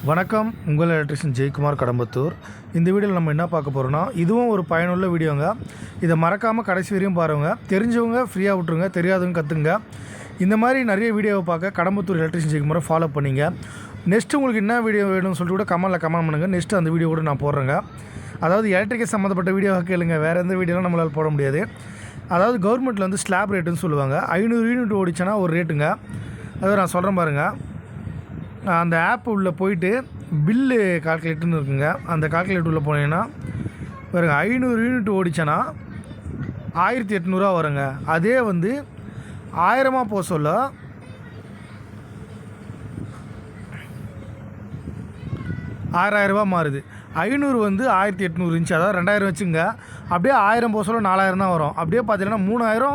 வணக்கம், உங்கள் எலக்ட்ரிஷியன் ஜெயக்குமார், கடம்பத்தூர். இந்த வீடியோவில் நம்ம என்ன பார்க்க போகிறோன்னா, இதுவும் ஒரு பயனுள்ள வீடியோங்க. இதை மறக்காமல் கடைசி வரையும் பாருங்கள். தெரிஞ்சவங்க ஃப்ரீயாக விட்ருங்க, தெரியாதவங்க கற்றுங்க. இந்த மாதிரி நிறைய வீடியோவை பார்க்க கடம்பத்தூர் எலக்ட்ரிஷியன் ஜெயக்குமாரை ஃபாலோ பண்ணிங்க. நெக்ஸ்ட்டு உங்களுக்கு என்ன வீடியோ வேணும்னு சொல்லிட்டு கூட கமெண்ட் பண்ணுங்கள். நெக்ஸ்ட்டு அந்த வீடியோ கூட நான் போடுறேங்க. அதாவது எலக்ட்ரிக்கல் சம்மந்தப்பட்ட வீடியோவாக கேளுங்க, வேறு எந்த வீடியோலாம் நம்மளால் போட முடியாது. அதாவது கவர்மெண்ட்டில் வந்து ஸ்லாப் ரேட்டுன்னு சொல்லுவாங்க. 500 யூனிட் ஓடிச்சுன்னா ஒரு ரேட்டுங்க. அதாவது நான் சொல்கிறேன் பாருங்கள். அந்த ஆப் உள்ளே போயிட்டு பில்லு கால்குலேட்டர்னு இருக்குங்க. அந்த கால்குலேட்டர் உள்ளே போனீங்கன்னா பாருங்க, 500 யூனிட் ஓடிச்சேன்னா 1800 வருங்க. அதே வந்து 1000 போக சொல்ல 6000 மாறுது. 500 வந்து 1800 இருந்துச்சு, அதாவது 2000 வச்சுங்க. அப்படியே 1000 போக சொல்ல 4000 தான் வரும். அப்படியே பார்த்தீங்கன்னா 3000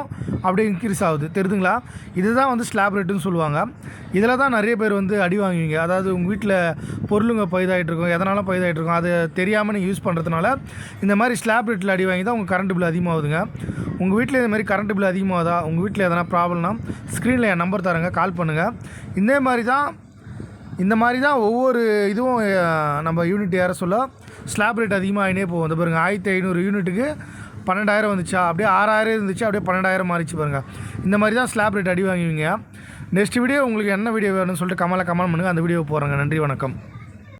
அப்படியே இன்க்ரீஸ் ஆகுது. தெரியுதுங்களா? இதுதான் வந்து ஸ்லாப் ரேட்டுன்னு சொல்லுவாங்க. இதில் தான் நிறைய பேர் வந்து அடி வாங்குவீங்க. அதாவது உங்கள் வீட்டில் பொருளுங்க பழுதாகிட்ருக்கும், எதனாலும் பழுதாகிட்ருக்கும், அது தெரியாமல் நீங்கள் யூஸ் பண்ணுறதுனால இந்த மாதிரி ஸ்லாப் ரேட்டில் அடி வாங்கி தான் உங்கள் கரண்ட் பில் அதிகமாகுதுங்க. உங்கள் வீட்டில் இந்த மாதிரி கரண்ட் பில் அதிகமாகுதா, உங்கள் வீட்டில் எதனா ப்ராப்ளம்னா ஸ்க்ரீனில் என் நம்பர் தரேங்க, கால் பண்ணுங்கள். இந்த மாதிரி தான் ஒவ்வொரு இதுவும் நம்ம யூனிட் ஏற சொல்ல ஸ்லாப் ரேட் அதிகமாகினே போகும். அந்த பாருங்கள், 1500 யூனிட்டுக்கு 12000 வந்துச்சா, அப்படியே 6000 இருந்துச்சு, அப்படியே 12000 மாறிச்சு பாருங்கள். இந்த மாதிரி தான் ஸ்லாப் ரேட் அடி வாங்குவீங்க. நெக்ஸ்ட் வீடியோ உங்களுக்கு என்ன வீடியோ வேணும்னு சொல்லிட்டு கமெண்ட் பண்ணுங்கள். அந்த வீடியோ போகிறேங்க. நன்றி, வணக்கம்.